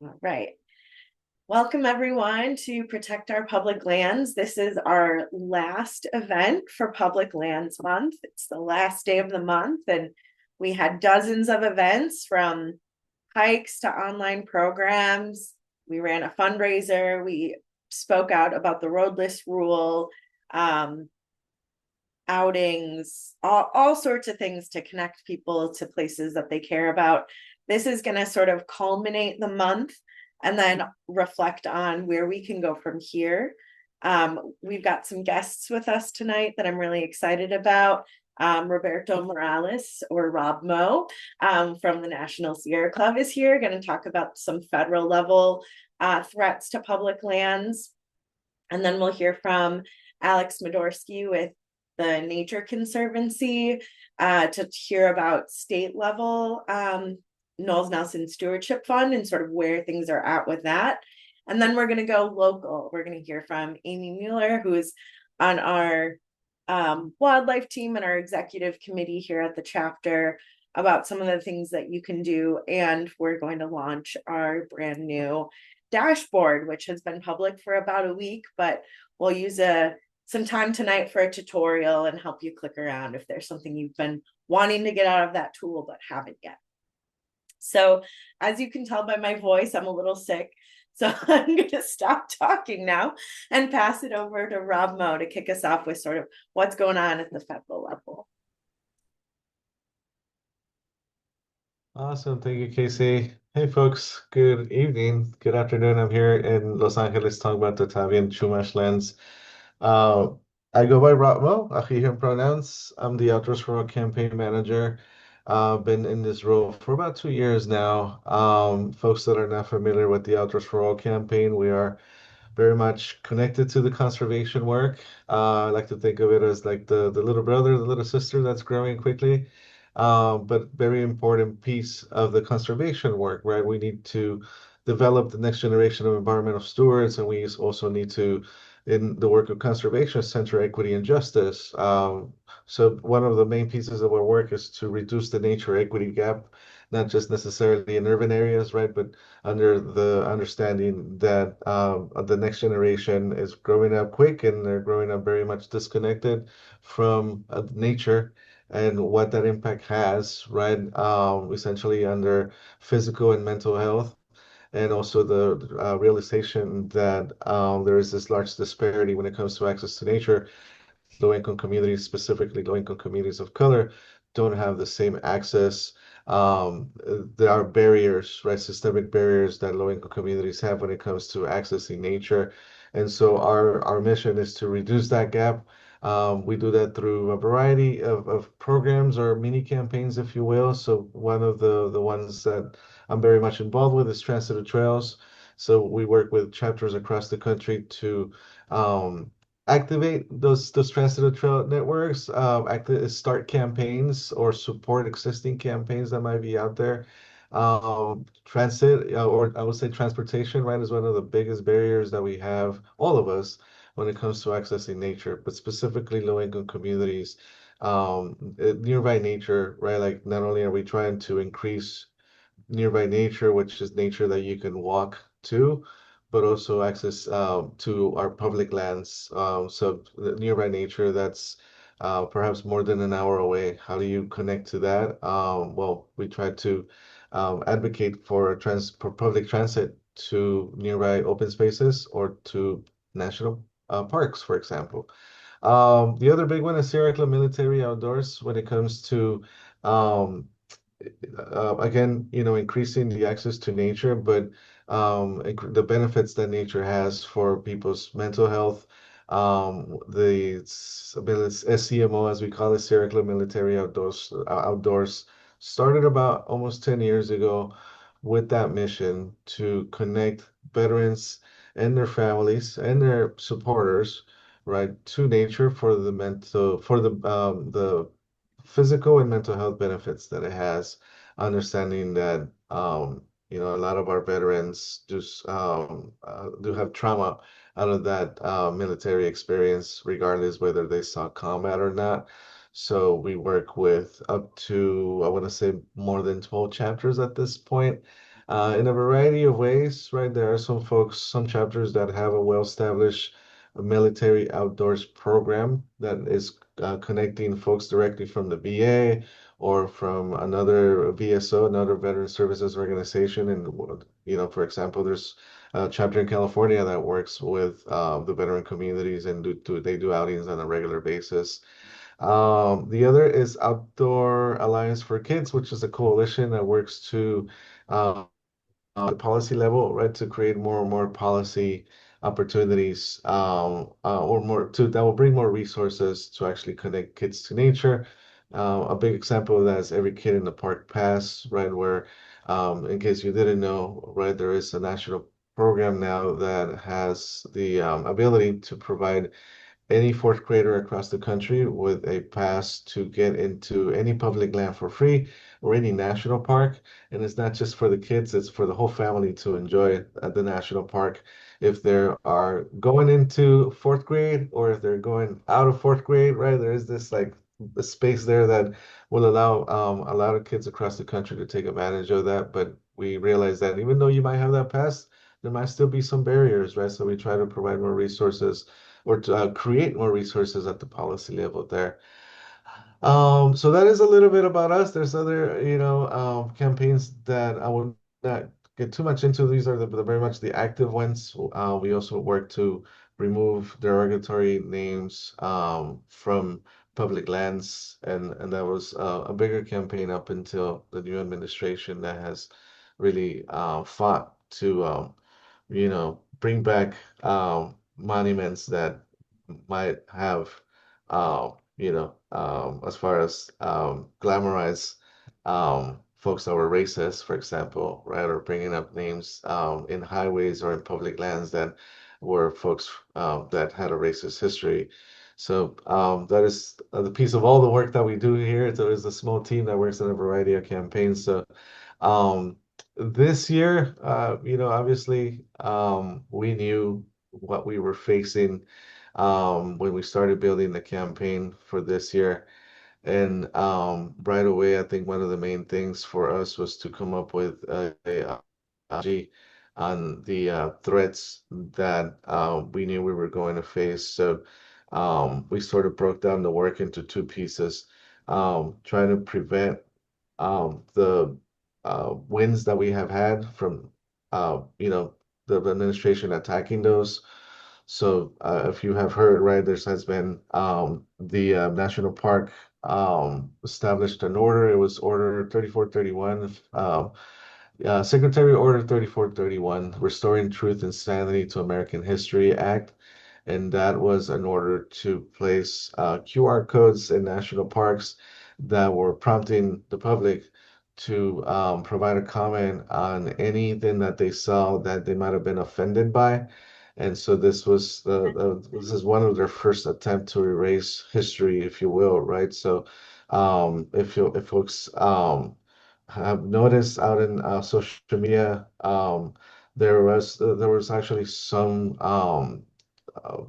All right. Welcome everyone to Protect Our Public Lands. This is our last event for Public Lands Month. It's the last day of the month, and we had dozens of events from hikes to online programs. We ran a fundraiser. We spoke out about the roadless rule, um, outings, all sorts of things to connect people to places that they care about. This is going to sort of culminate the month and then reflect on where we can go from here. We've got some guests with us tonight that I'm really excited about. Roberto Morales, or Rob Mo, from the National Sierra Club is here, going to talk about some federal level threats to public lands. And then we'll hear from Alex Modorsky with the Nature Conservancy to hear about state level Knowles Nelson Stewardship Fund and sort of where things are at with that. And then we're going to go local. We're going to hear from Amy Mueller, who is on our wildlife team and our executive committee here at the chapter, about some of the things that you can do. And we're going to launch our brand new dashboard, which has been public for about a week, but we'll use some time tonight for a tutorial and help you click around if there's something you've been wanting to get out of that tool but haven't yet. So as you can tell by my voice, I'm a little sick. So I'm going to stop talking now and pass it over to Rob Mo to kick us off with sort of what's going on at the federal level. Awesome. Thank you, Casey. Hey, folks. Good evening. Good afternoon. I'm here in Los Angeles talking about the Tavian Chumash lands. Uh, I go by Ratmo, Achihem pronouns. I'm the Outdoors for All campaign manager. Been in this role for about 2 years now. Folks that are not familiar with the Outdoors for All campaign, we are very much connected to the conservation work. I like to think of it as like the little brother, the little sister that's growing quickly, but very important piece of the conservation work, right? We need to develop the next generation of environmental stewards, and we also need to, in the work of conservation, center equity and justice. So one of the main pieces of our work is to reduce the nature equity gap, not just necessarily in urban areas, right, but under the understanding that the next generation is growing up quick and they're growing up very much disconnected from nature and what that impact has, right? Essentially under physical and mental health. And also the realization that there is this large disparity when it comes to access to nature. Low-income communities, specifically low-income communities of color, don't have the same access. There are barriers, right? Systemic barriers that low-income communities have when it comes to accessing nature. And so our mission is to reduce that gap. We do that through a variety of programs or mini campaigns, if you will. So one of the ones that I'm very much involved with is Transited Trails. So we work with chapters across the country to activate those transitive trail networks, start campaigns or support existing campaigns that might be out there. Transit, or I would say transportation, right, is one of the biggest barriers that we have, all of us, when it comes to accessing nature, but specifically low-income communities. Nearby nature, right? Like not only are we trying to increase nearby nature, which is nature that you can walk to, but also access to our public lands. So the nearby nature that's perhaps more than an hour away. How do you connect to that? Well, we try to advocate for public transit to nearby open spaces or to national parks, for example. The other big one is Sierra Club Military Outdoors when it comes to um, again, increasing the access to nature, but the benefits that nature has for people's mental health. The SCMO, as we call it, Sierra Club Military Outdoors, started about almost 10 years ago with that mission to connect veterans and their families and their supporters, right, to nature for the physical and mental health benefits that it has, understanding that a lot of our veterans do have trauma out of that military experience, regardless whether they saw combat or not. So we work with up to, I want to say, more than 12 chapters at this point. in a variety of ways, right? There are some folks, some chapters that have a well-established military outdoors program that is connecting folks directly from the VA or from another VSO, another Veteran Services Organization. And, for example, there's a chapter in California that works with the veteran communities and they do outings on a regular basis. The other is Outdoor Alliance for Kids, which is a coalition that works to uh, the policy level, right, to create more and more policy opportunities, or more to that will bring more resources to actually connect kids to nature. A big example of that is Every Kid in the Park Pass, right, where, in case you didn't know, right, there is a national program now that has the ability to provide any fourth grader across the country with a pass to get into any public land for free or any national park. And it's not just for the kids, it's for the whole family to enjoy at the national park. If they are going into fourth grade or if they're going out of fourth grade, right? There is this like the space there that will allow a lot of kids across the country to take advantage of that. But we realize that even though you might have that pass, there might still be some barriers, right? So we try to provide more resources or to create more resources at the policy level there. So that is a little bit about us. There's other, campaigns that I will not get too much into. These are the very much the active ones. We also work to remove derogatory names from public lands, and that was a bigger campaign up until the new administration that has really fought to bring back monuments that might have, as far as glamorize folks that were racist, for example, right, or bringing up names in highways or in public lands that were folks that had a racist history. So that is the piece of all the work that we do here. So there's a small team that works on a variety of campaigns. So um, this year, obviously, we knew what we were facing when we started building the campaign for this year. And right away, I think one of the main things for us was to come up with a strategy on the threats that we knew we were going to face. So we sort of broke down the work into two pieces, trying to prevent the wins that we have had from, the administration attacking those. So if you have heard, right, there has been the national park established an order. It was Order 3431, Secretary Order 3431, Restoring Truth and Sanity to American History Act. And that was an order to place QR codes in national parks that were prompting the public to provide a comment on anything that they saw that they might have been offended by. And so this is one of their first attempt to erase history, if you will, right? So if folks have noticed out in social media, there was actually some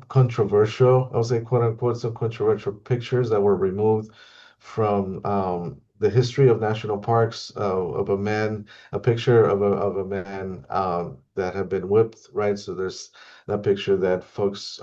controversial, I would say, quote unquote, some controversial pictures that were removed from the history of national parks, of a picture of a man that had been whipped, right? So there's that picture that folks,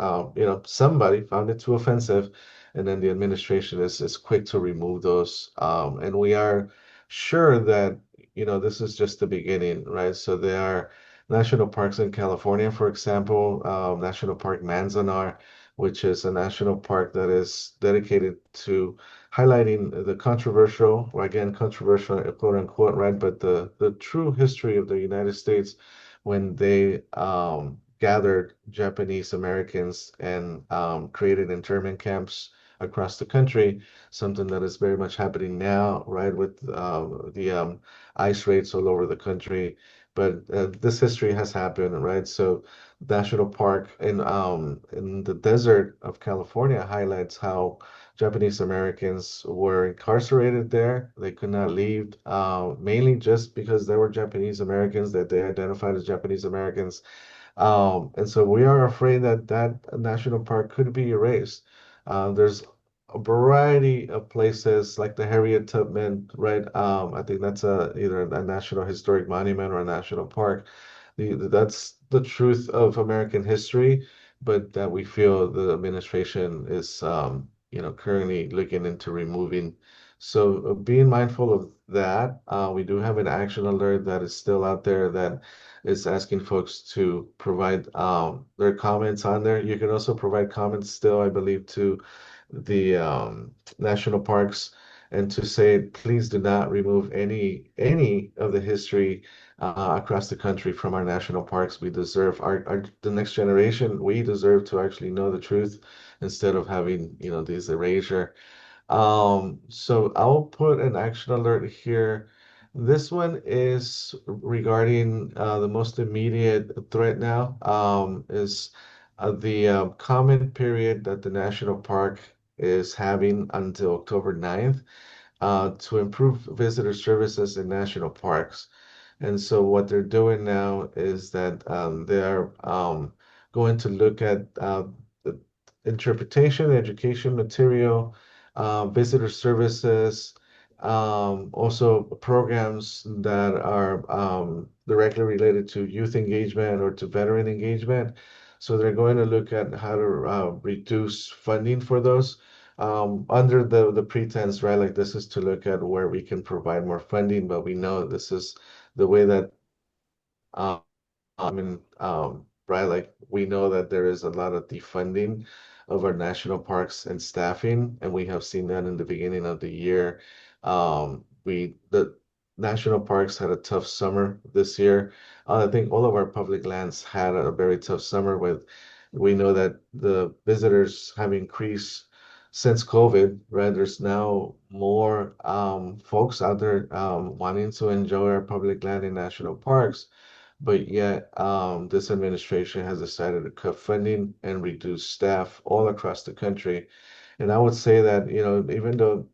somebody found it too offensive, and then the administration is quick to remove those. And we are sure that, this is just the beginning, right? So there are national parks in California, for example, National Park Manzanar, which is a national park that is dedicated to highlighting the controversial, or again, controversial, quote unquote, right? But the true history of the United States when they gathered Japanese Americans and created internment camps across the country, something that is very much happening now, right, with the ICE raids all over the country. But this history has happened, right? So National Park in the desert of California highlights how Japanese Americans were incarcerated there. They could not leave, mainly just because they were Japanese Americans, that they identified as Japanese Americans. And so we are afraid that that national park could be erased. There's a variety of places like the Harriet Tubman, right? I think that's either a national historic monument or a national park. That's the truth of American history, but that we feel the administration is, currently looking into removing. So being mindful of that, we do have an action alert that is still out there that is asking folks to provide their comments on there. You can also provide comments still, I believe, to the national parks and to say, please do not remove any of the history across the country from our national parks. We deserve our the next generation. We deserve to actually know the truth instead of having, these erasure. So I'll put an action alert here. This one is regarding the most immediate threat now, is the comment period that the national park is having until October 9th to improve visitor services in national parks. And so what they're doing now is that they're going to look at the interpretation, education material, visitor services, also programs that are directly related to youth engagement or to veteran engagement. So they're going to look at how to reduce funding for those under the pretense, right? Like this is to look at where we can provide more funding, but we know this is the way that um, right, like we know that there is a lot of defunding of our national parks and staffing, and we have seen that in the beginning of the year. The national parks had a tough summer this year. I think all of our public lands had a very tough summer with, we know that the visitors have increased since COVID, right? There's now more folks out there wanting to enjoy our public land in national parks. But yet, this administration has decided to cut funding and reduce staff all across the country. And I would say that, even though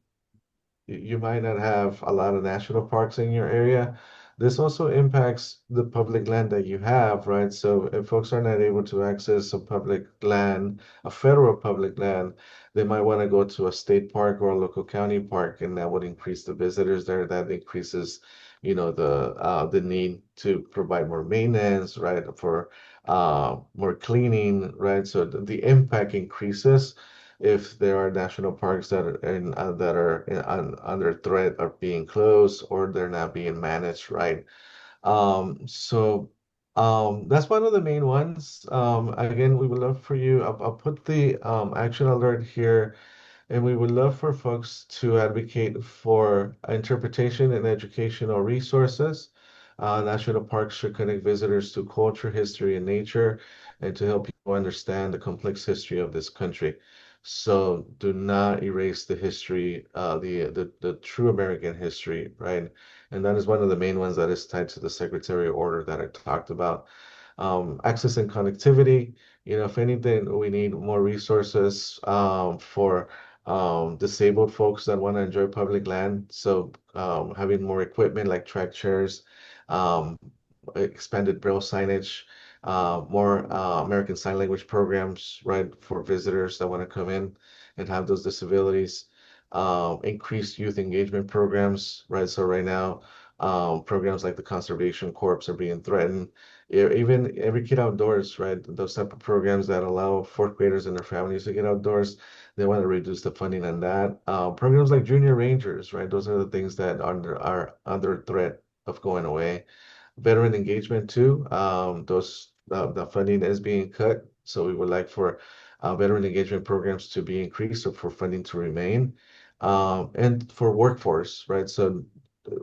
you might not have a lot of national parks in your area. This also impacts the public land that you have, right? So if folks are not able to access a public land, a federal public land, they might want to go to a state park or a local county park, and that would increase the visitors there. That increases, the need to provide more maintenance, right? For more cleaning, right? So the impact increases if there are national parks that are under threat of being closed or they're not being managed right. That's one of the main ones. Again, we would love for you. I'll put the action alert here, and we would love for folks to advocate for interpretation and educational resources. National parks should connect visitors to culture, history, and nature, and to help people understand the complex history of this country. So do not erase the history, the true American history, right? And that is one of the main ones that is tied to the secretarial order that I talked about. Access and connectivity, if anything, we need more resources for disabled folks that want to enjoy public land. So having more equipment like track chairs, um, expanded braille signage, more American Sign Language programs, right, for visitors that want to come in and have those disabilities. Increased youth engagement programs, right? So right now, programs like the Conservation Corps are being threatened. Even Every Kid Outdoors, right? Those type of programs that allow fourth graders and their families to get outdoors, they want to reduce the funding on that. Programs like Junior Rangers, right? Those are the things that are under threat of going away. Veteran engagement too. Those the funding is being cut, so we would like for veteran engagement programs to be increased or for funding to remain, and for workforce, right? So uh,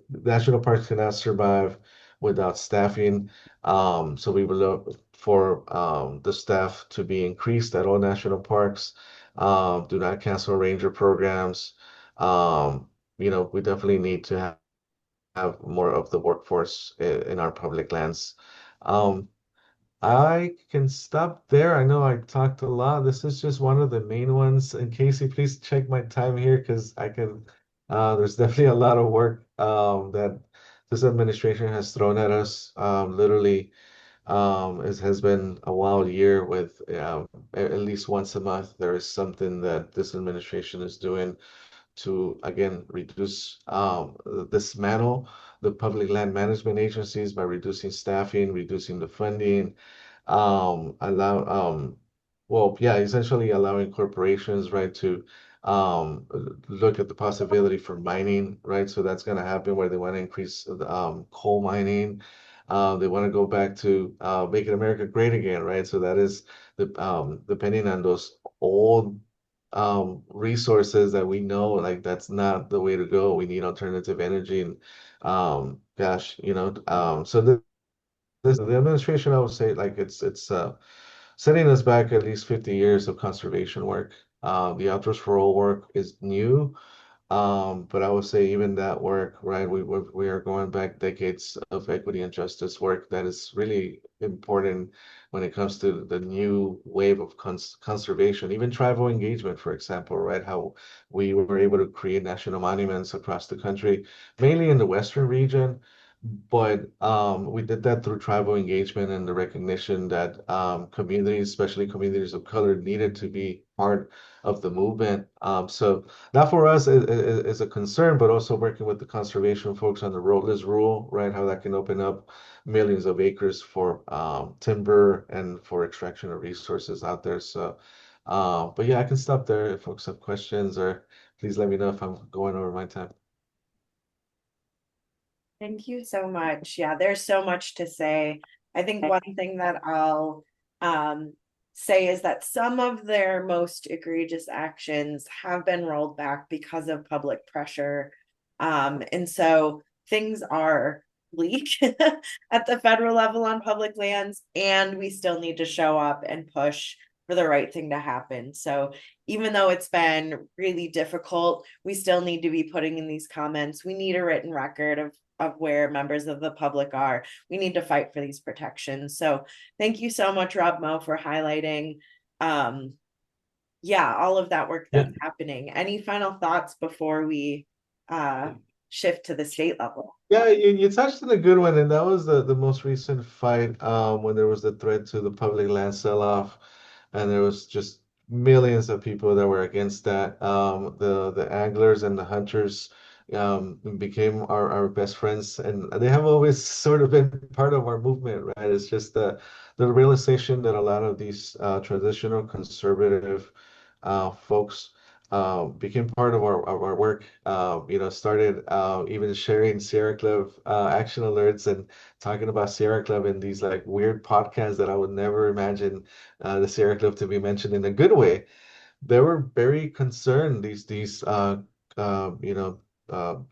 national parks cannot survive without staffing. So we would look for the staff to be increased at all national parks. Do not cancel ranger programs. We definitely need to have more of the workforce in our public lands. Um, I can stop there. I know I talked a lot. This is just one of the main ones. And Casey, please check my time here because there's definitely a lot of work that this administration has thrown at us. Literally, It has been a wild year with at least once a month there is something that this administration is doing to again reduce dismantle the public land management agencies by reducing staffing, reducing the funding, allow well, yeah, essentially allowing corporations, right, to um look at the possibility for mining, right? So that's going to happen where they want to increase the coal mining. They want to go back to making America great again, right? So that is the depending on those old resources that we know, like that's not the way to go. We need alternative energy and gosh, so the administration, I would say, like it's setting us back at least 50 years of conservation work. The Outdoors for All work is new, but I would say even that work, right? We are going back decades of equity and justice work that is really important when it comes to the new wave of conservation, even tribal engagement, for example, right? How we were able to create national monuments across the country, mainly in the Western region. But we did that through tribal engagement and the recognition that communities, especially communities of color, needed to be part of the movement. So that for us is a concern, but also working with the conservation folks on the roadless rule, right? How that can open up millions of acres for timber and for extraction of resources out there. So, but yeah, I can stop there if folks have questions, or please let me know if I'm going over my time. Thank you so much. Yeah, there's so much to say. I think one thing that I'll um say is that some of their most egregious actions have been rolled back because of public pressure. And so things are bleak at the federal level on public lands, and we still need to show up and push for the right thing to happen. So even though it's been really difficult, we still need to be putting in these comments. We need a written record of where members of the public are. We need to fight for these protections. So thank you so much, Rob Moe, for highlighting um yeah, all of that work Yeah. that's happening. Any final thoughts before we uh shift to the state level? Yeah, you touched on a good one, and that was the most recent fight when there was the threat to the public land sell-off, and there was just millions of people that were against that. The anglers and the hunters became our best friends, and they have always sort of been part of our movement, right? It's just the realization that a lot of these traditional conservative folks became part of our work. Started even sharing Sierra Club action alerts and talking about Sierra Club in these like weird podcasts that I would never imagine the Sierra Club to be mentioned in a good way. They were very concerned.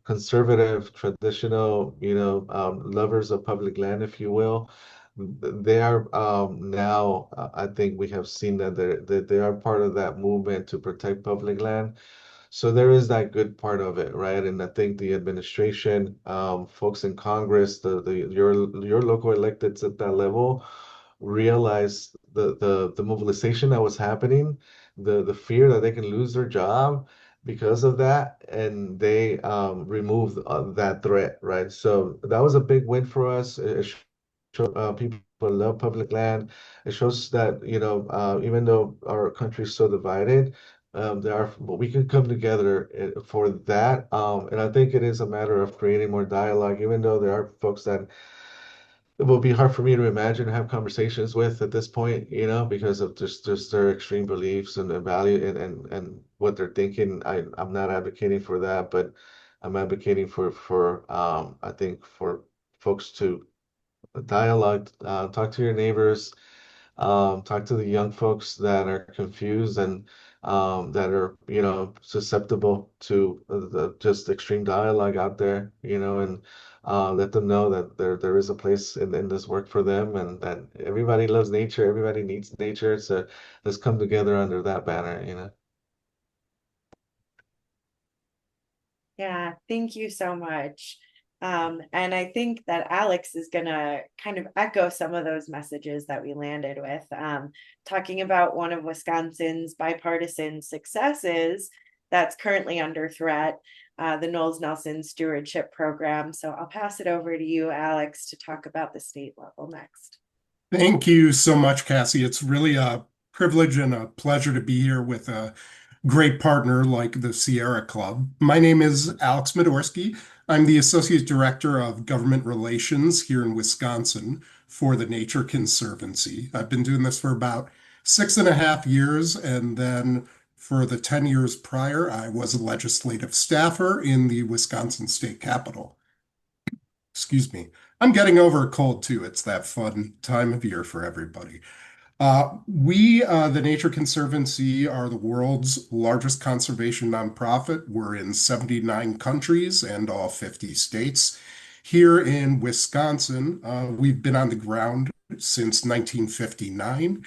Conservative, traditional, lovers of public land, if you will. They are now. I think we have seen that they are part of that movement to protect public land. So there is that good part of it, right? And I think the administration, folks in Congress, your local electeds at that level realize the mobilization that was happening, the fear that they can lose their job because of that, and they removed that threat, right? So that was a big win for us. It showed people love public land. It shows that, even though our country is so divided, but we can come together for that. And I think it is a matter of creating more dialogue, even though there are folks that it will be hard for me to imagine have conversations with at this point, because of just their extreme beliefs and their value and what they're thinking. I'm not advocating for that, but I'm advocating for I think for folks to dialogue, talk to your neighbors, talk to the young folks that are confused and that are, susceptible to the just extreme dialogue out there, and let them know that there is a place in this work for them and that everybody loves nature, everybody needs nature. So let's come together under that banner. Yeah, thank you so much. And I think that Alex is gonna kind of echo some of those messages that we landed with, talking about one of Wisconsin's bipartisan successes that's currently under threat, the Knowles Nelson Stewardship Program. So I'll pass it over to you, Alex, to talk about the state level next. Thank you so much, Cassie. It's really a privilege and a pleasure to be here with a great partner like the Sierra Club. My name is Alex Medorsky. I'm the Associate Director of Government Relations here in Wisconsin for the Nature Conservancy. I've been doing this for about 6.5 years, and then for the 10 years prior, I was a legislative staffer in the Wisconsin State Capitol. Excuse me. I'm getting over a cold too. It's that fun time of year for everybody. The Nature Conservancy, are the world's largest conservation nonprofit. We're in 79 countries and all 50 states. Here in Wisconsin, we've been on the ground since 1959.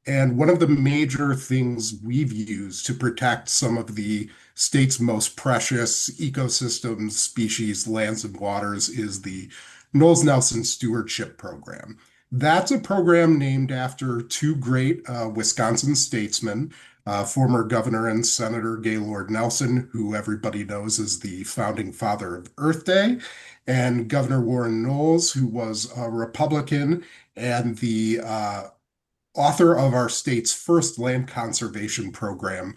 And one of the major things we've used to protect some of the state's most precious ecosystems, species, lands, and waters is the Knowles-Nelson Stewardship Program. That's a program named after two great Wisconsin statesmen, former Governor and Senator Gaylord Nelson, who everybody knows is the founding father of Earth Day, and Governor Warren Knowles, who was a Republican and the author of our state's first land conservation program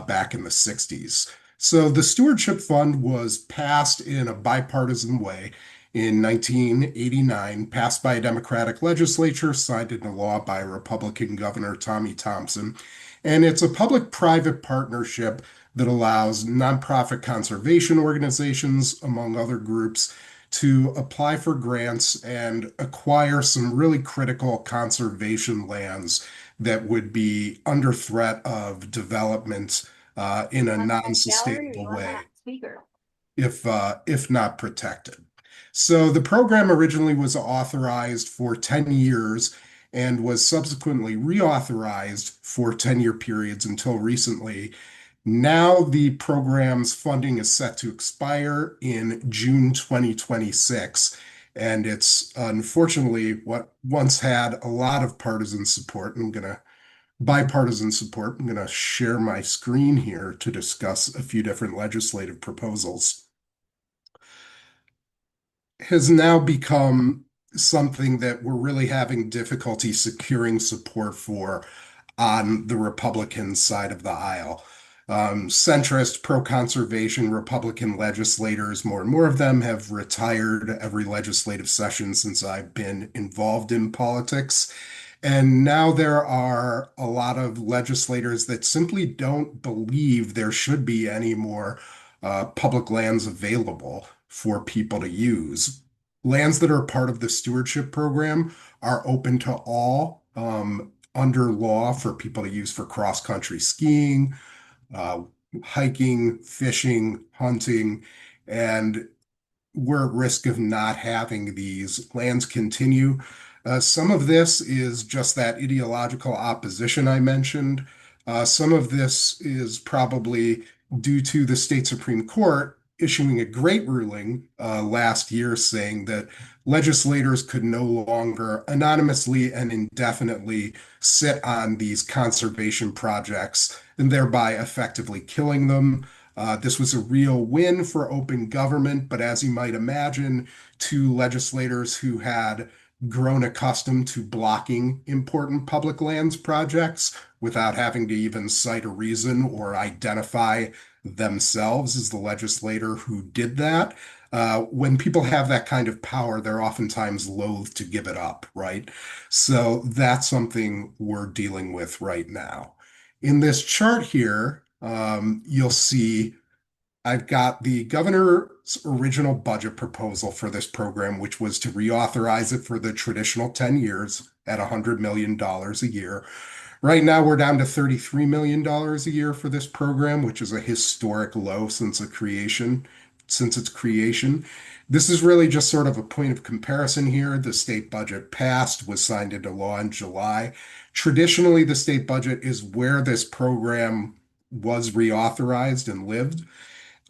back in the 60s. So the Stewardship Fund was passed in a bipartisan way in 1989, passed by a Democratic legislature, signed into law by Republican Governor Tommy Thompson. And it's a public-private partnership that allows nonprofit conservation organizations, among other groups, to apply for grants and acquire some really critical conservation lands that would be under threat of development in a non-sustainable way if not protected. So the program originally was authorized for 10 years and was subsequently reauthorized for 10-year periods until recently. Now the program's funding is set to expire in June 2026, and it's unfortunately what once had a lot of partisan support. Bipartisan support. I'm gonna share my screen here to discuss a few different legislative proposals. Has now become something that we're really having difficulty securing support for on the Republican side of the aisle. Centrist, pro-conservation Republican legislators, more and more of them have retired every legislative session since I've been involved in politics. And now there are a lot of legislators that simply don't believe there should be any more public lands available for people to use. Lands that are part of the stewardship program are open to all under law for people to use for cross-country skiing, uh, hiking, fishing, hunting, and we're at risk of not having these lands continue. Some of this is just that ideological opposition I mentioned. Some of this is probably due to the state Supreme Court issuing a great ruling last year saying that legislators could no longer anonymously and indefinitely sit on these conservation projects and thereby effectively killing them. This was a real win for open government, but as you might imagine, to legislators who had grown accustomed to blocking important public lands projects without having to even cite a reason or identify themselves as the legislator who did that. When people have that kind of power, they're oftentimes loath to give it up, right? So that's something we're dealing with right now. In this chart here, you'll see I've got the governor's original budget proposal for this program, which was to reauthorize it for the traditional 10 years at $100 million a year. Right now, we're down to $33 million a year for this program, which is a historic low since its creation. This is really just sort of a point of comparison here. The state budget passed, was signed into law in July. Traditionally, the state budget is where this program was reauthorized and lived.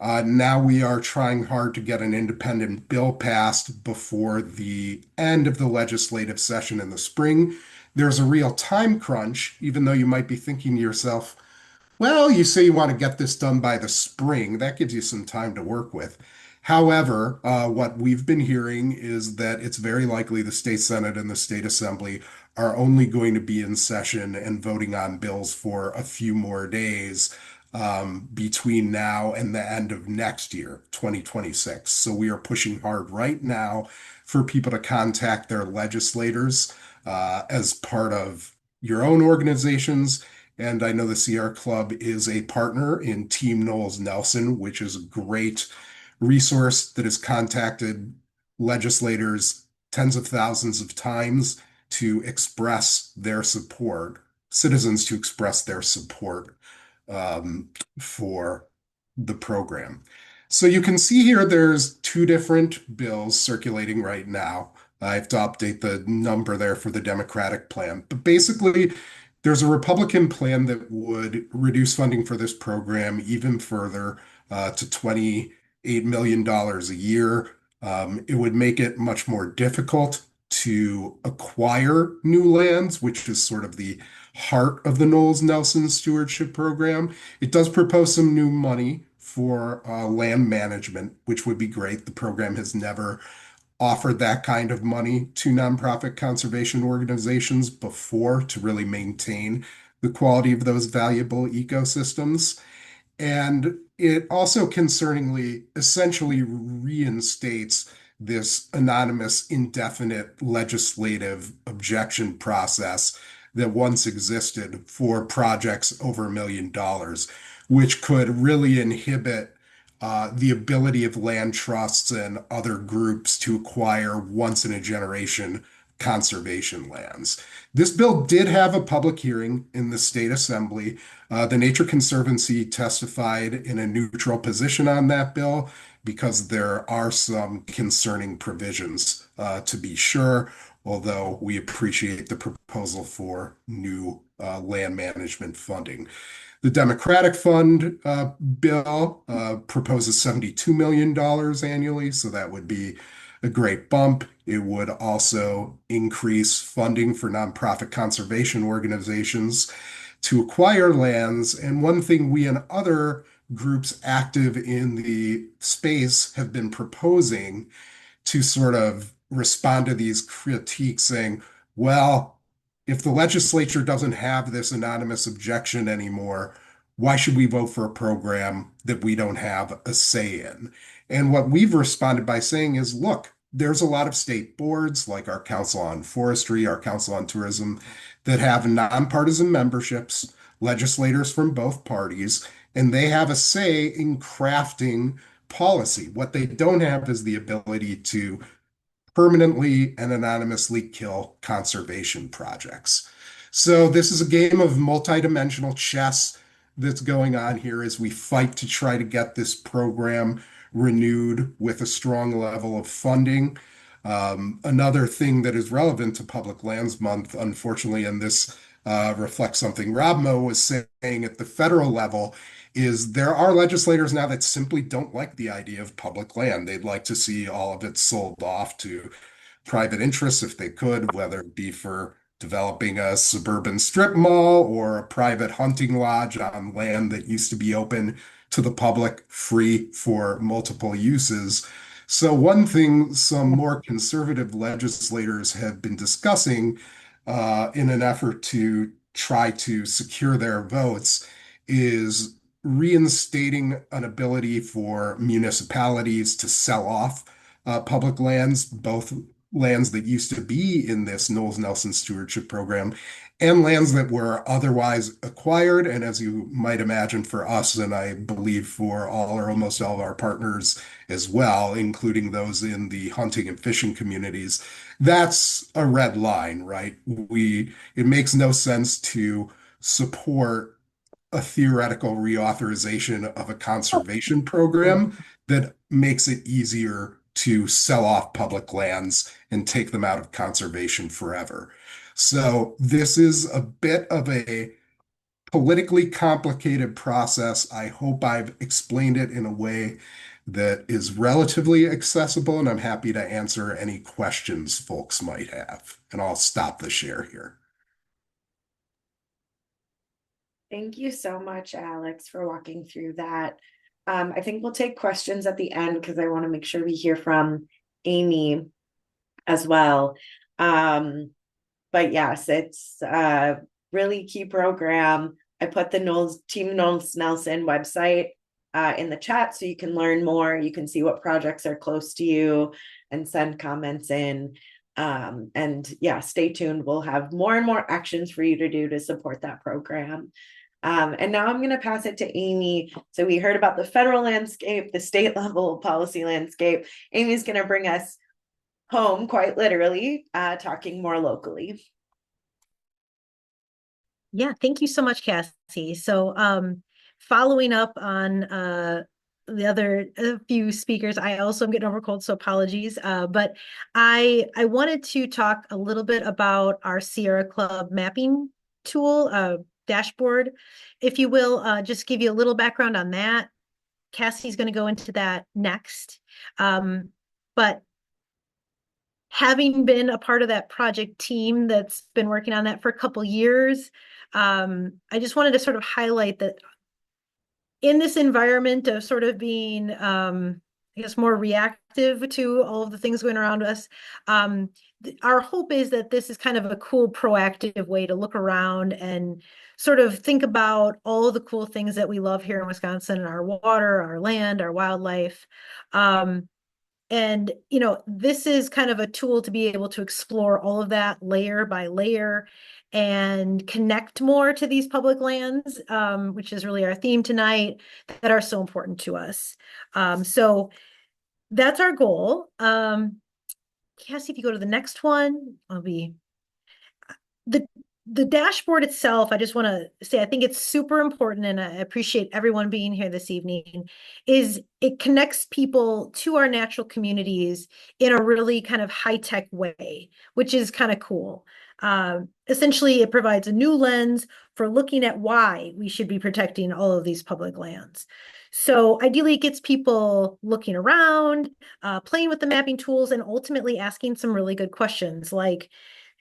Now we are trying hard to get an independent bill passed before the end of the legislative session in the spring. There's a real time crunch, even though you might be thinking to yourself, well, you say you want to get this done by the spring. That gives you some time to work with. However, what we've been hearing is that it's very likely the state Senate and the state Assembly are only going to be in session and voting on bills for a few more days between now and the end of next year, 2026. So we are pushing hard right now for people to contact their legislators as part of your own organizations. And I know the Sierra Club is a partner in Team Knowles Nelson, which is a great resource that has contacted legislators tens of thousands of times to express their support, citizens to express their support for the program. So you can see here there's two different bills circulating right now. I have to update the number there for the Democratic plan. But basically, there's a Republican plan that would reduce funding for this program even further to $28 million a year. It would make it much more difficult to acquire new lands, which is sort of the heart of the Knowles Nelson Stewardship Program. It does propose some new money for land management, which would be great. The program has never offered that kind of money to nonprofit conservation organizations before to really maintain the quality of those valuable ecosystems. And it also concerningly essentially reinstates this anonymous, indefinite legislative objection process that once existed for projects over $1 million, which could really inhibit the ability of land trusts and other groups to acquire once in a generation conservation lands. This bill did have a public hearing in the state assembly. The Nature Conservancy testified in a neutral position on that bill because there are some concerning provisions, to be sure, although we appreciate the proposal for new land management funding. The Democratic Fund bill proposes $72 million annually, so that would be a great bump. It would also increase funding for nonprofit conservation organizations to acquire lands. And one thing we and other groups active in the space have been proposing to sort of respond to these critiques saying, well, if the legislature doesn't have this anonymous objection anymore, why should we vote for a program that we don't have a say in? And what we've responded by saying is, look, there's a lot of state boards like our Council on Forestry, our Council on Tourism, that have nonpartisan memberships, legislators from both parties, and they have a say in crafting policy. What they don't have is the ability to permanently and anonymously kill conservation projects. So this is a game of multidimensional chess that's going on here as we fight to try to get this program renewed with a strong level of funding. Another thing that is relevant to Public Lands Month, unfortunately, and this reflects something Rob Moe was saying at the federal level, is there are legislators now that simply don't like the idea of public land. They'd like to see all of it sold off to private interests if they could, whether it be for developing a suburban strip mall or a private hunting lodge on land that used to be open to the public, free for multiple uses. So one thing some more conservative legislators have been discussing in an effort to try to secure their votes is reinstating an ability for municipalities to sell off public lands, both lands that used to be in this Knowles Nelson Stewardship Program and lands that were otherwise acquired. And as you might imagine for us, and I believe for all or almost all of our partners as well, including those in the hunting and fishing communities, that's a red line, right? It makes no sense to support a theoretical reauthorization of a conservation program that makes it easier to sell off public lands and take them out of conservation forever. So this is a bit of a politically complicated process. I hope I've explained it in a way that is relatively accessible, and I'm happy to answer any questions folks might have. And I'll stop the share here. Thank you so much, Alex, for walking through that. I think we'll take questions at the end because I want to make sure we hear from Amy as well. But yes, it's a really key program. I put the Team Knowles Nelson website in the chat so you can learn more. You can see what projects are close to you and send comments in. And yeah, stay tuned. We'll have more and more actions for you to do to support that program. And now I'm going to pass it to Amy. So we heard about the federal landscape, the state level policy landscape. Amy's going to bring us home, quite literally, talking more locally. Yeah, thank you so much, Cassie. So following up on the other few speakers, I also am getting over cold, so apologies. But I wanted to talk a little bit about our Sierra Club mapping tool, dashboard, if you will, just give you a little background on that. Cassie's going to go into that next. But having been a part of that project team that's been working on that for a couple years, I just wanted to sort of highlight that in this environment of sort of being, I guess, more reactive to all of the things going around us, our hope is that this is kind of a cool, proactive way to look around and sort of think about all of the cool things that we love here in Wisconsin, our water, our land, our wildlife. And, you know, this is kind of a tool to be able to explore all of that layer by layer and connect more to these public lands, which is really our theme tonight, that are so important to us. So that's our goal. Cassie, if you go to the next one, the dashboard itself, I just want to say, I think it's super important, and I appreciate everyone being here this evening, is it connects people to our natural communities in a really kind of high-tech way, which is kind of cool. Essentially, it provides a new lens for looking at why we should be protecting all of these public lands. So ideally, it gets people looking around, playing with the mapping tools, and ultimately asking some really good questions like,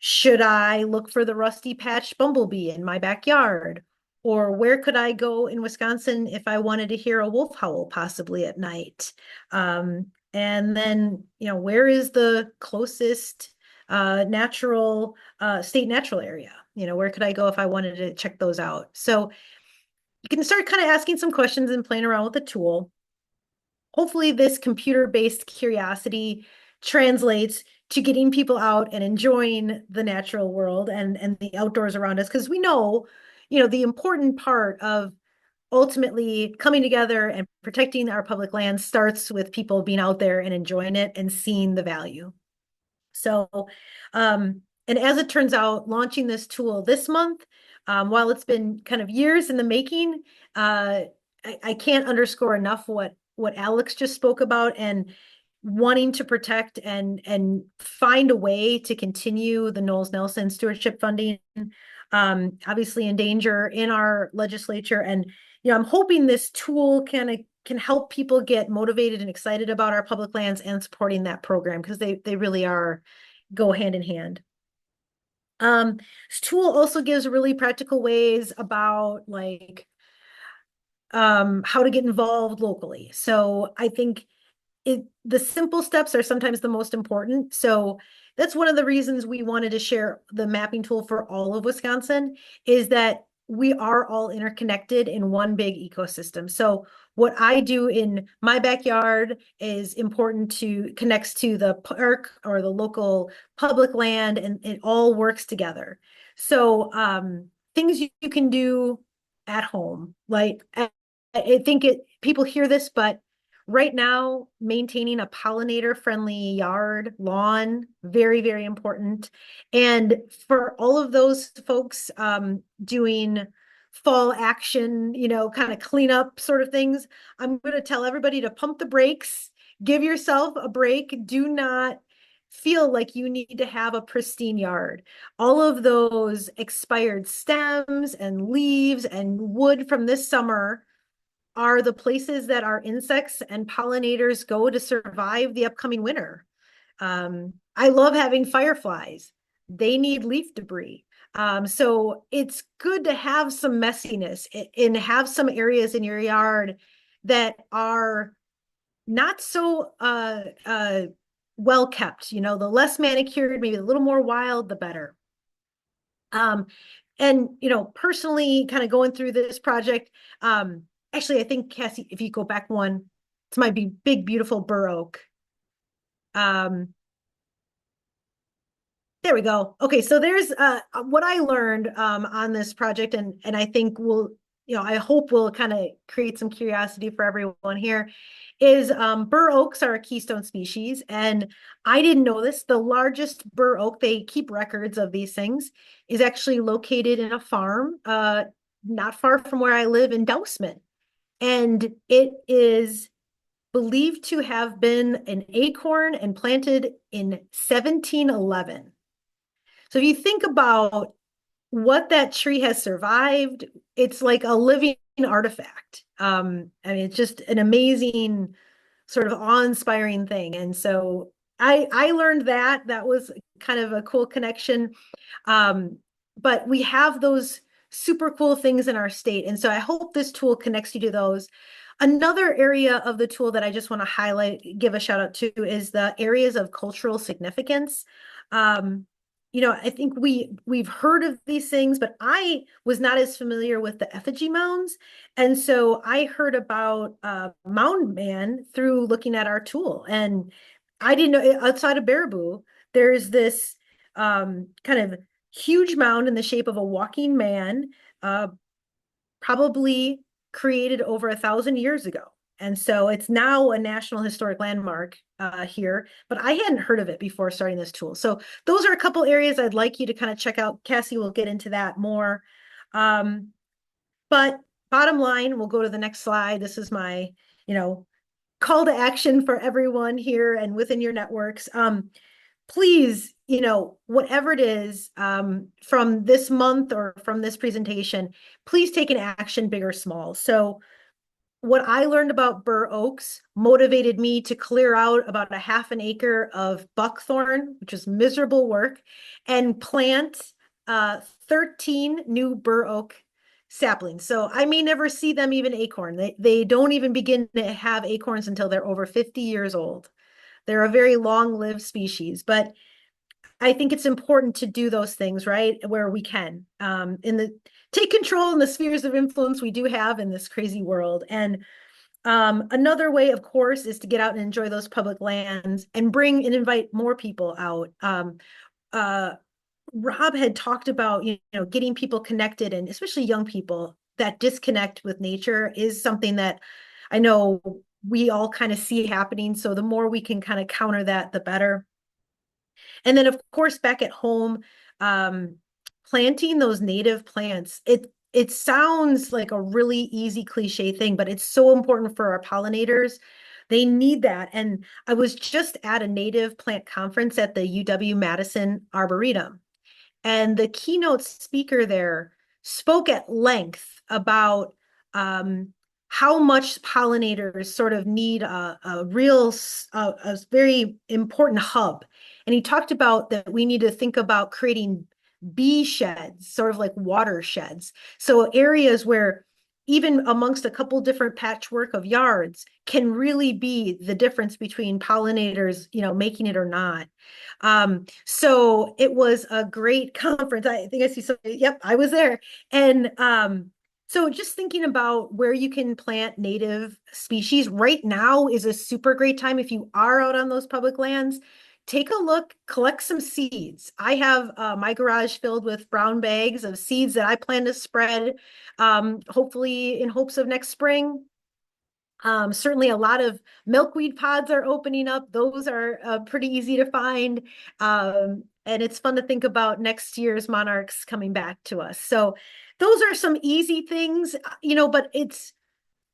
should I look for the rusty patched bumblebee in my backyard? Or where could I go in Wisconsin if I wanted to hear a wolf howl possibly at night? And then, you know, where is the closest natural state natural area? You know, where could I go if I wanted to check those out? So you can start kind of asking some questions and playing around with the tool. Hopefully this computer-based curiosity translates to getting people out and enjoying the natural world and the outdoors around us. Because we know, you know, the important part of ultimately coming together and protecting our public lands starts with people being out there and enjoying it and seeing the value. So, and as it turns out, launching this tool this month, while it's been kind of years in the making, I can't underscore enough what Alex just spoke about, and wanting to protect and find a way to continue the Knowles Nelson stewardship funding, obviously in danger in our legislature. And, you know, I'm hoping this tool can help people get motivated and excited about our public lands and supporting that program, because they really go hand in hand. This tool also gives really practical ways about like how to get involved locally. So I think the simple steps are sometimes the most important. So that's one of the reasons we wanted to share the mapping tool for all of Wisconsin, is that we are all interconnected in one big ecosystem. So what I do in my backyard is important to connects to the park or the local public land, and it all works together. So things you can do at home, like I think people hear this, but right now, maintaining a pollinator-friendly yard, lawn, very, very important. And for all of those folks doing fall action, you know, kind of cleanup sort of things, I'm going to tell everybody to pump the brakes, give yourself a break. Do not feel like you need to have a pristine yard. All of those expired stems and leaves and wood from this summer are the places that our insects and pollinators go to survive the upcoming winter. I love having fireflies. They need leaf debris. So it's good to have some messiness and have some areas in your yard that are not so well kept. You know, the less manicured, maybe a little more wild, the better. And you know, personally, kind of going through this project, actually, I think Cassie, if you go back one, it's my big, beautiful bur oak. There we go. Okay, so there's what I learned on this project, and I think will, you know, I hope will kind of create some curiosity for everyone here, is bur oaks are a keystone species, and I didn't know this. The largest bur oak, they keep records of these things, is actually located in a farm not far from where I live in Dousman, and it is believed to have been an acorn and planted in 1711. So if you think about what that tree has survived, it's like a living artifact. I mean, it's just an amazing, sort of awe-inspiring thing. And so I learned that was kind of a cool connection. But we have those super cool things in our state. And so I hope this tool connects you to those. Another area of the tool that I just want to highlight, give a shout out to, is the areas of cultural significance. You know, I think we've heard of these things, but I was not as familiar with the effigy mounds. And so I heard about Mound Man through looking at our tool. And I didn't know, outside of Baraboo, there's this kind of huge mound in the shape of a walking man, probably created over 1,000 years ago. And so it's now a National Historic Landmark here, but I hadn't heard of it before starting this tool. So those are a couple areas I'd like you to kind of check out. Cassie will get into that more. But bottom line, we'll go to the next slide. This is my, you know, call to action for everyone here and within your networks. Please, you know, whatever it is from this month or from this presentation, please take an action, big or small. So what I learned about bur oaks motivated me to clear out about a half an acre of buckthorn, which is miserable work, and plant 13 new bur oak saplings. So I may never see them even acorn. They don't even begin to have acorns until they're over 50 years old. They're a very long-lived species, but I think it's important to do those things, right, where we can, take control in the spheres of influence we do have in this crazy world. And another way, of course, is to get out and enjoy those public lands and bring and invite more people out. Rob had talked about, you know, getting people connected, and especially young people, that disconnect with nature is something that I know we all kind of see happening. So the more we can kind of counter that, the better. And then, of course, back at home, planting those native plants, it sounds like a really easy cliche thing, but it's so important for our pollinators. They need that. And I was just at a native plant conference at the UW-Madison Arboretum, and the keynote speaker there spoke at length about how much pollinators sort of need a very important hub. And he talked about that we need to think about creating bee sheds, sort of like watersheds. So areas where even amongst a couple different patchwork of yards can really be the difference between pollinators, you know, making it or not. So it was a great conference. I think I see something. Yep, I was there. And so just thinking about where you can plant native species right now is a super great time. If you are out on those public lands, take a look, collect some seeds. I have my garage filled with brown bags of seeds that I plan to spread, hopefully in hopes of next spring. Certainly a lot of milkweed pods are opening up. Those are pretty easy to find. And it's fun to think about next year's monarchs coming back to us. So those are some easy things, you know, but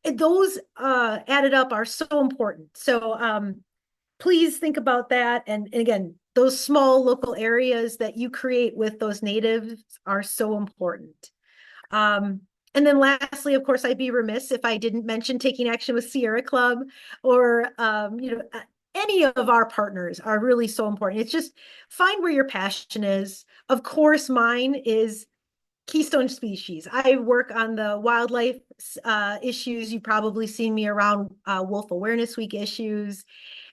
those added up are so important. So please think about that. And again, those small local areas that you create with those natives are so important. And then lastly, of course, I'd be remiss if I didn't mention taking action with Sierra Club or, you know, any of our partners are really so important. It's just find where your passion is. Of course, mine is Keystone species. I work on the wildlife issues. You've probably seen me around Wolf Awareness Week issues.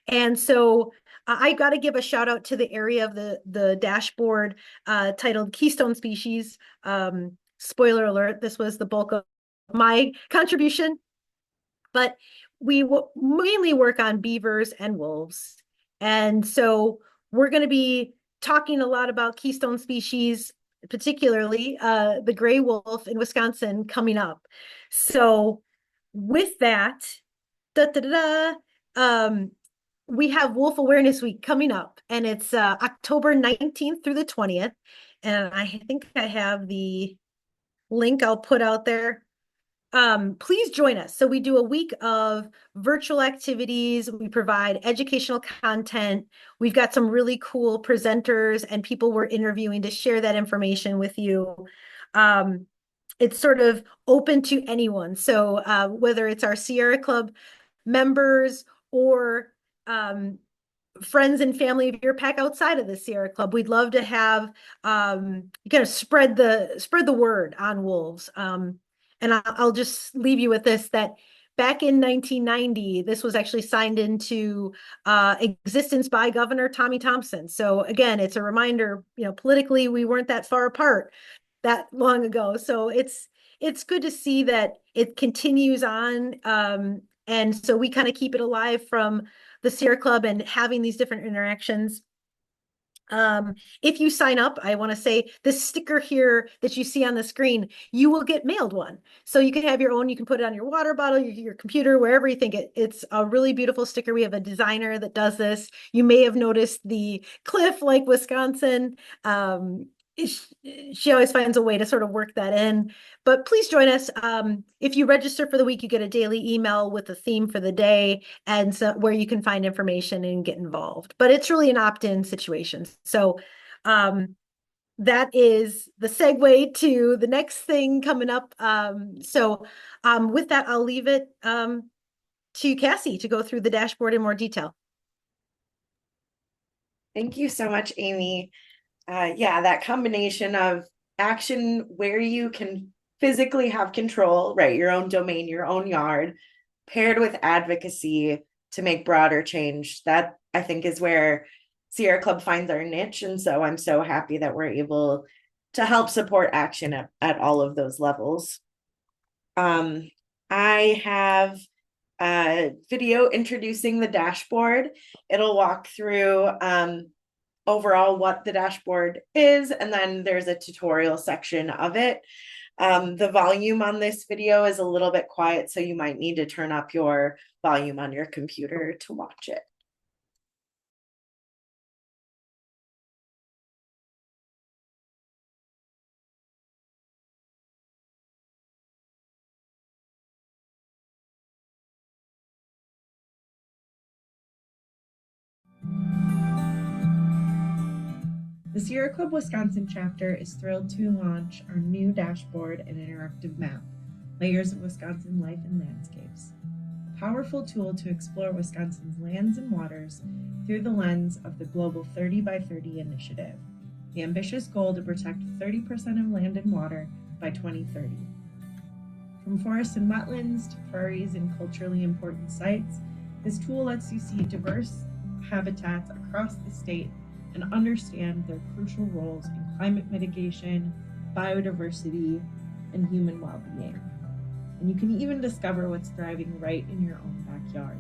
And so I got to give a shout out to the area of the dashboard titled Keystone Species. Spoiler alert, this was the bulk of my contribution, but we mainly work on beavers and wolves. And so we're going to be talking a lot about Keystone species, particularly the gray wolf in Wisconsin coming up. So with that, da, da, da, da, we have Wolf Awareness Week coming up, and it's October 19th through the 20th. And I think I have the link I'll put out there. Please join us. So we do a week of virtual activities. We provide educational content. We've got some really cool presenters and people we're interviewing to share that information with you. It's sort of open to anyone. So whether it's our Sierra Club members or friends and family of your pack outside of the Sierra Club, we'd love to have kind of spread the word on wolves. And I'll just leave you with this, that back in 1990, this was actually signed into existence by Governor Tommy Thompson. So again, it's a reminder, politically, we weren't that far apart that long ago. So it's good to see that it continues on. And so we kind of keep it alive from the Sierra Club and having these different interactions. If you sign up, I want to say this sticker here that you see on the screen, you will get mailed one. So you can have your own, you can put it on your water bottle, your computer, wherever you think it's a really beautiful sticker. We have a designer that does this. You may have noticed the cliff like Wisconsin. She always finds a way to sort of work that in, but please join us. If you register for the week, you get a daily email with a theme for the day and so where you can find information and get involved, but it's really an opt-in situation. So that is the segue to the next thing coming up. With that, I'll leave it to Cassie to go through the dashboard in more detail. Thank you so much, Amy. Yeah, that combination of action where you can physically have control, right? Your own domain, your own yard, paired with advocacy to make broader change. That I think is where Sierra Club finds our niche. And so I'm so happy that we're able to help support action at all of those levels. I have a video introducing the dashboard. It'll walk through overall what the dashboard is, and then there's a tutorial section of it. The volume on this video is a little bit quiet, so you might need to turn up your volume on your computer to watch it. The Sierra Club Wisconsin chapter is thrilled to launch our new dashboard and interactive map, Layers of Wisconsin Life and Landscapes. A powerful tool to explore Wisconsin's lands and waters through the lens of the Global 30 by 30 initiative, the ambitious goal to protect 30% of land and water by 2030. From forests and wetlands to prairies and culturally important sites, this tool lets you see diverse habitats across the state and understand their crucial roles in climate mitigation, biodiversity, and human well-being. And you can even discover what's thriving right in your own backyard.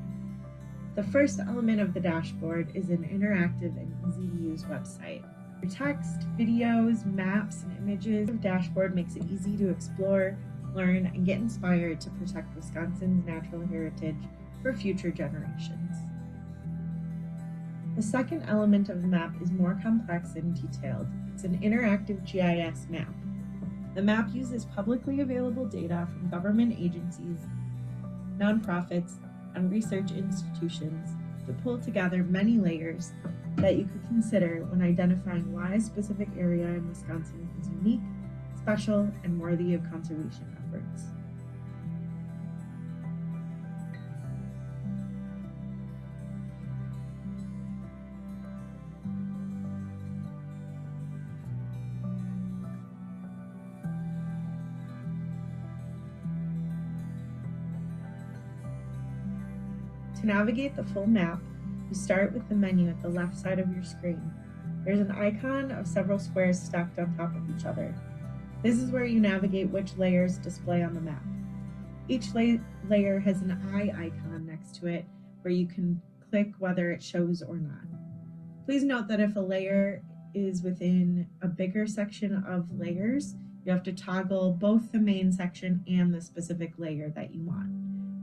The first element of the dashboard is an interactive and easy-to-use website. Your text, videos, maps, and images, the dashboard makes it easy to explore, learn, and get inspired to protect Wisconsin's natural heritage for future generations. The second element of the map is more complex and detailed. It's an interactive GIS map. The map uses publicly available data from government agencies, nonprofits, and research institutions to pull together many layers that you could consider when identifying why a specific area in Wisconsin is unique, special, and worthy of conservation efforts. To navigate the full map, you start with the menu at the left side of your screen. There's an icon of several squares stacked on top of each other. This is where you navigate which layers display on the map. Each layer has an eye icon next to it where you can click whether it shows or not. Please note that if a layer is within a bigger section of layers, you have to toggle both the main section and the specific layer that you want.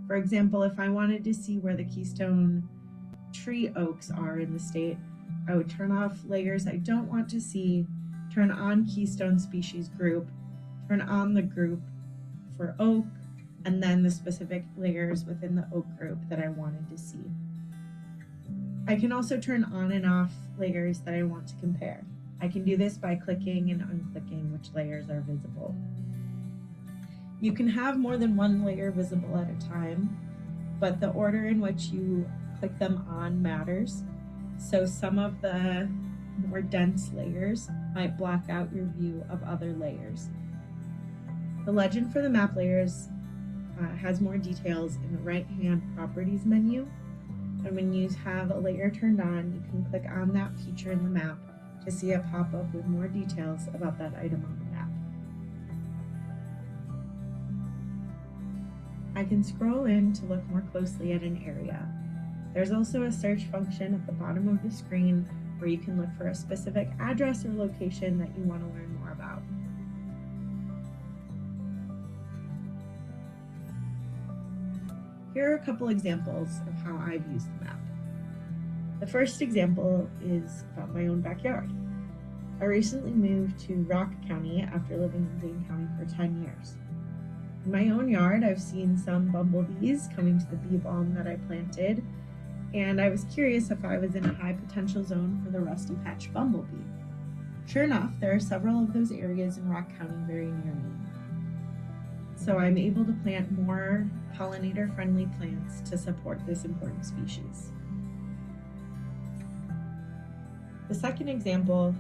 For example, if I wanted to see where the Keystone tree oaks are in the state, I would turn off layers I don't want to see, turn on Keystone species group, turn on the group for oak, and then the specific layers within the oak group that I wanted to see. I can also turn on and off layers that I want to compare. I can do this by clicking and unclicking which layers are visible. You can have more than one layer visible at a time, but the order in which you click them on matters. So some of the more dense layers might block out your view of other layers. The legend for the map layers has more details in the right-hand properties menu. And when you have a layer turned on, you can click on that feature in the map to see a pop-up with more details about that item on the map. I can scroll in to look more closely at an area. There's also a search function at the bottom of the screen where you can look for a specific address or location that you want to learn more about. Here are a couple examples of how I've used the map. The first example is about my own backyard. I recently moved to Rock County after living in Dane County for 10 years. In my own yard, I've seen some bumblebees coming to the bee balm that I planted, and I was curious if I was in a high potential zone for the rusty patch bumblebee. Sure enough, there are several of those areas in Rock County very near me. So I'm able to plant more pollinator-friendly plants to support this important species. The second example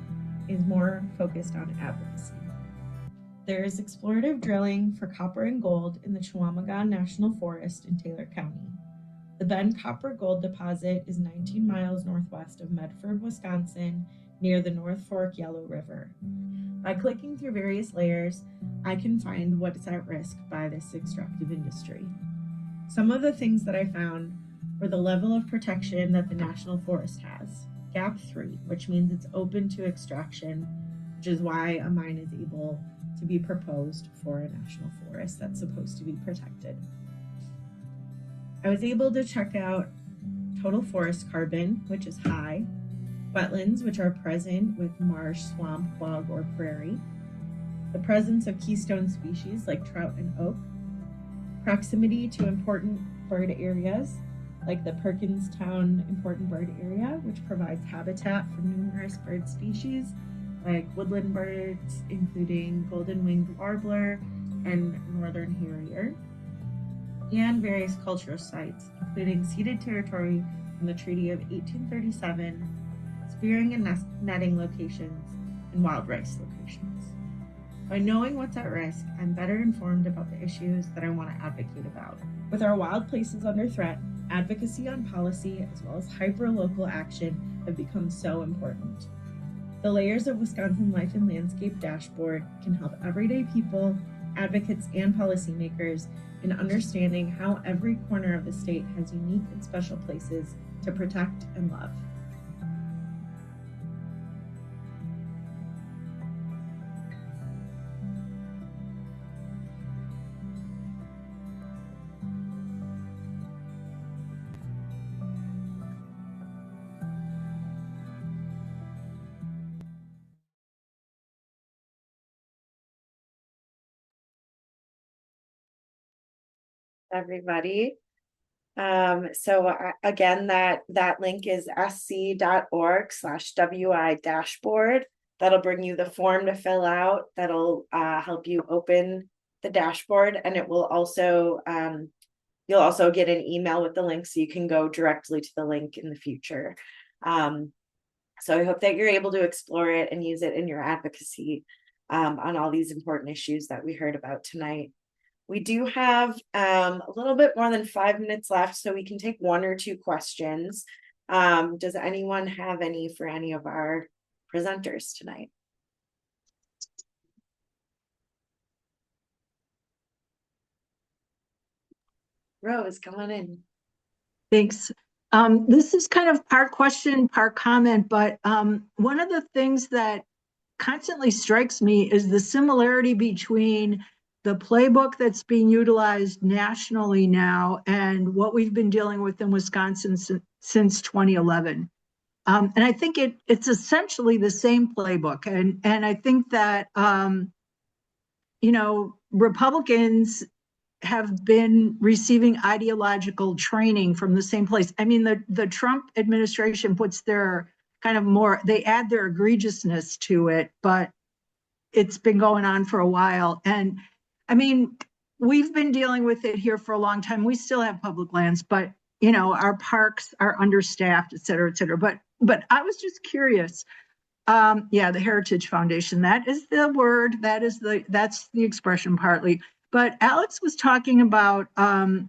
is more focused on advocacy. There is explorative drilling for copper and gold in the Chequamegon National Forest in Taylor County. The Bend Copper Gold Deposit is 19 miles northwest of Medford, Wisconsin, near the North Fork Yellow River. By clicking through various layers, I can find what is at risk by this extractive industry. Some of the things that I found were the level of protection that the National Forest has, GAP 3, which means it's open to extraction, which is why a mine is able to be proposed for a national forest that's supposed to be protected. I was able to check out total forest carbon, which is high, wetlands, which are present with marsh, swamp, bog, or prairie, the presence of keystone species like trout and oak, proximity to important bird areas like the Perkinstown Important Bird Area, which provides habitat for numerous bird species like woodland birds, including golden-winged warbler and northern harrier, and various cultural sites, including ceded territory from the Treaty of 1837, spearing and netting locations, and wild rice locations. By knowing what's at risk, I'm better informed about the issues that I want to advocate about. With our wild places under threat, advocacy on policy as well as hyper-local action have become so important. The Layers of Wisconsin Life and Landscape dashboard can help everyday people, advocates, and policymakers in understanding how every corner of the state has unique and special places to protect and love. Everybody. Again, that link is sc.org/WI dashboard. That'll bring you the form to fill out. That'll help you open the dashboard, and it will also you'll also get an email with the link so you can go directly to the link in the future. So I hope that you're able to explore it and use it in your advocacy on all these important issues that we heard about tonight. We do have a little bit more than 5 minutes left, so we can take one or two questions. Does anyone have any for any of our presenters tonight? Rose, come on in. Thanks. This is kind of part question, part comment, but one of the things that constantly strikes me is the similarity between the playbook that's being utilized nationally now and what we've been dealing with in Wisconsin since 2011. And I think it's essentially the same playbook. And I think that, Republicans have been receiving ideological training from the same place. I mean, the Trump administration puts their kind of more, they add their egregiousness to it, but it's been going on for a while. And I mean, we've been dealing with it here for a long time. We still have public lands, but our parks are understaffed, et cetera, et cetera. But I was just curious. The Heritage Foundation, that is the word, that's the expression partly. But Alex was talking about the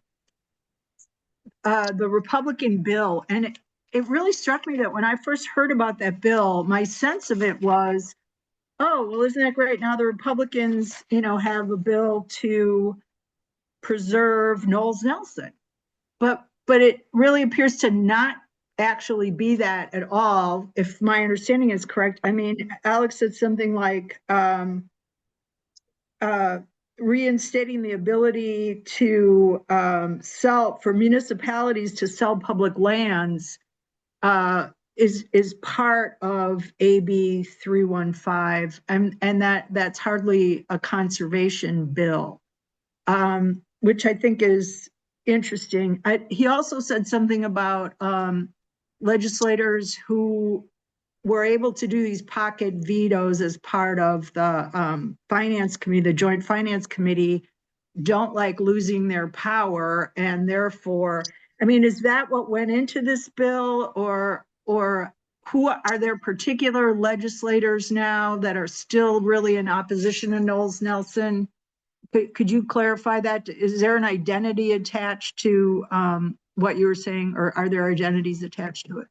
Republican bill, and it really struck me that when I first heard about that bill, my sense of it was, oh, well, isn't that great? Now the Republicans, have a bill to preserve Knowles Nelson. But it really appears to not actually be that at all, if my understanding is correct. I mean, Alex said something like reinstating the ability to sell, for municipalities to sell public lands is part of AB 315, and that's hardly a conservation bill, which I think is interesting. He also said something about legislators who were able to do these pocket vetoes as part of the finance committee, the joint finance committee, don't like losing their power, and therefore, I mean, is that what went into this bill, or who are there particular legislators now that are still really in opposition to Knowles Nelson? Could you clarify that? Is there an identity attached to what you were saying, or are there identities attached to it?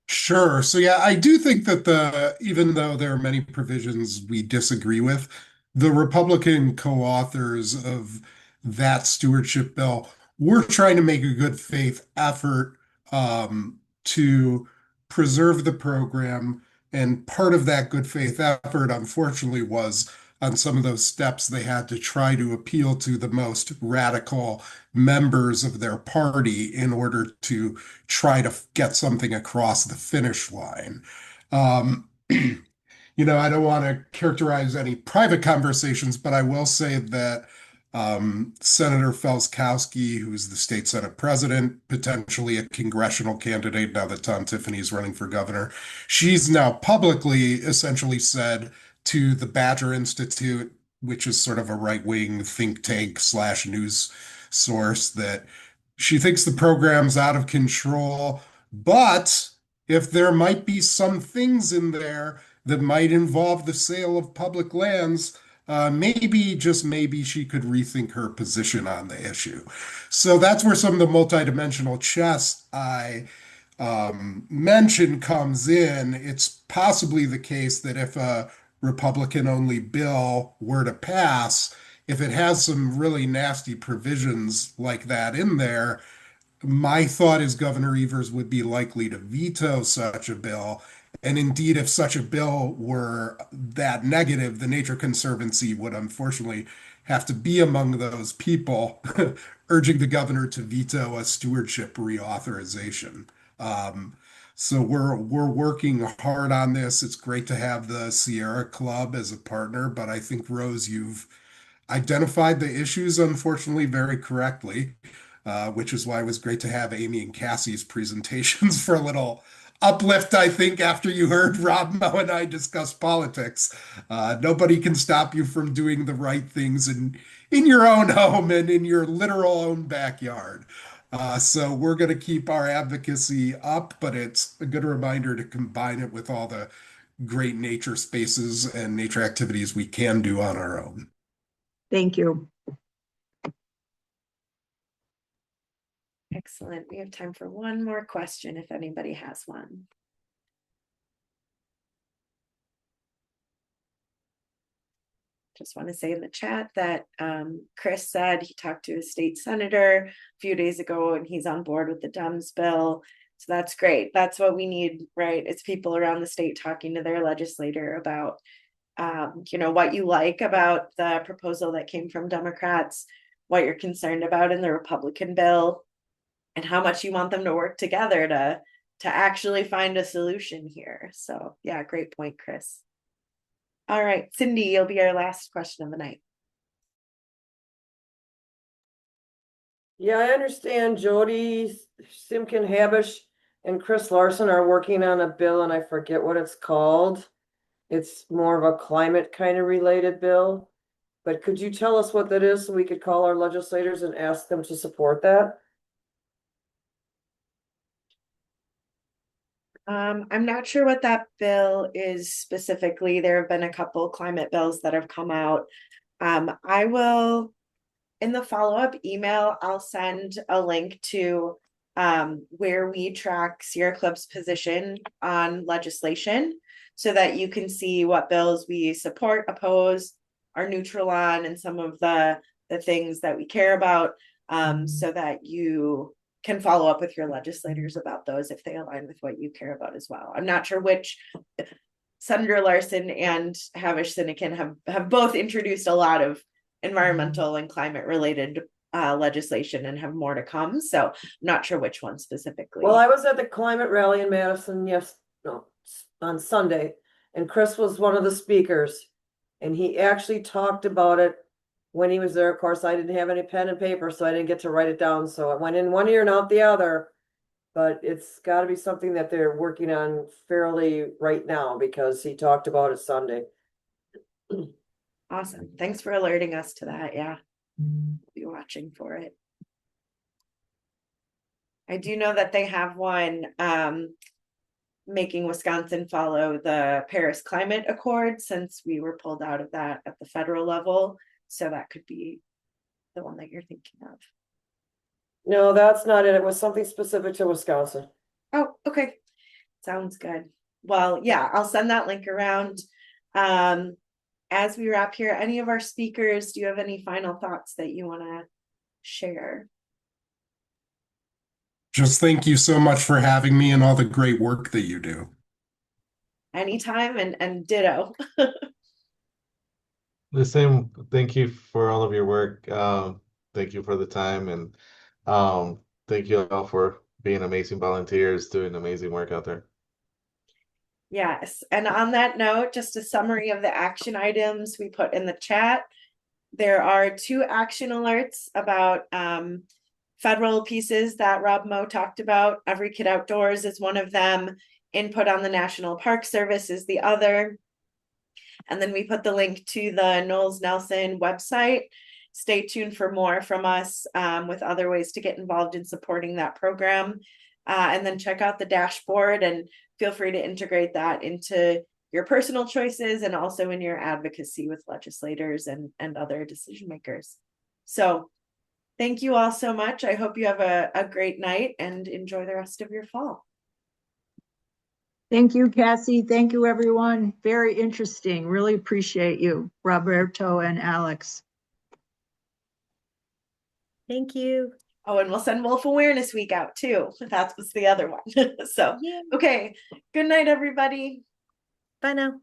Sure. So yeah, I do think that even though there are many provisions we disagree with, the Republican co-authors of that stewardship bill were trying to make a good faith effort to preserve the program. And part of that good faith effort, unfortunately, was on some of those steps they had to try to appeal to the most radical members of their party in order to try to get something across the finish line. I don't want to characterize any private conversations, but I will say that Senator Felskowski, who's the state Senate president, potentially a congressional candidate now that Tom Tiffany is running for governor, she's now publicly essentially said to the Badger Institute, which is sort of a right-wing think tank / news source, that she thinks the program's out of control, but if there might be some things in there that might involve the sale of public lands, maybe, just maybe, she could rethink her position on the issue. So that's where some of the multidimensional chess I mentioned comes in. It's possibly the case that if a Republican-only bill were to pass, if it has some really nasty provisions like that in there, my thought is Governor Evers would be likely to veto such a bill. And indeed, if such a bill were that negative, the Nature Conservancy would unfortunately have to be among those people urging the governor to veto a stewardship reauthorization. So we're working hard on this. It's great to have the Sierra Club as a partner, but I think, Rose, you've identified the issues, unfortunately, very correctly, which is why it was great to have Amy and Cassie's presentations for a little uplift, I think, after you heard Rob, Mo, and I discuss politics. Nobody can stop you from doing the right things in your own home and in your literal own backyard. So we're going to keep our advocacy up, but it's a good reminder to combine it with all the great nature spaces and nature activities we can do on our own. Thank you. Excellent. We have time for one more question if anybody has one. Just want to say in the chat that Chris said he talked to a state senator a few days ago and he's on board with the DEMS bill. So that's great. That's what we need, right? It's people around the state talking to their legislator about, what you like about the proposal that came from Democrats, what you're concerned about in the Republican bill, and how much you want them to work together to actually find a solution here. So yeah, great point, Chris. All right, Cindy, you'll be our last question of the night. Yeah, I understand Jody Simkin Habish and Chris Larson are working on a bill and I forget what it's called. It's more of a climate kind of related bill. But could you tell us what that is so we could call our legislators and ask them to support that? I'm not sure what that bill is specifically. There have been a couple climate bills that have come out. I will, in the follow-up email, I'll send a link to where we track Sierra Club's position on legislation so that you can see what bills we support, oppose, are neutral on, and some of the things that we care about, so that you can follow up with your legislators about those if they align with what you care about as well. I'm not sure which. Senator Larson and Havish Sinekin have both introduced a lot of environmental and climate related legislation and have more to come. So I'm not sure which one specifically. Well, I was at the climate rally in Madison on Sunday, and Chris was one of the speakers, and he actually talked about it when he was there. Of course, I didn't have any pen and paper, so I didn't get to write it down. So it went in one ear and out the other. But it's got to be something that they're working on fairly right now because he talked about it Sunday. Awesome. Thanks for alerting us to that. Yeah. We'll be watching for it. I do know that they have one making Wisconsin follow the Paris Climate Accord since we were pulled out of that at the federal level. So that could be the one that you're thinking of. No, that's not it. It was something specific to Wisconsin. Oh, okay. Sounds good. Well, yeah, I'll send that link around. As we wrap here, any of our speakers, do you have any final thoughts that you want to share? Just thank you so much for having me and all the great work that you do. Anytime, and ditto. The same. Thank you for all of your work. Thank you for the time, and thank you all for being amazing volunteers, doing amazing work out there. Yes. And on that note, just a summary of the action items we put in the chat. There are 2 action alerts about federal pieces that Rob Moe talked about. Every Kid Outdoors is one of them. Input on the National Park Service is the other. And then we put the link to the Knowles Nelson website. Stay tuned for more from us with other ways to get involved in supporting that program. And then check out the dashboard and feel free to integrate that into your personal choices and also in your advocacy with legislators and other decision makers. So thank you all so much. I hope you have a great night and enjoy the rest of your fall. Thank you, Cassie. Thank you, everyone. Very interesting. Really appreciate you, Roberto and Alex. Thank you. Oh, and we'll send Wolf Awareness Week out too. That was the other one. So, Yeah. okay. Good night, everybody. Bye now.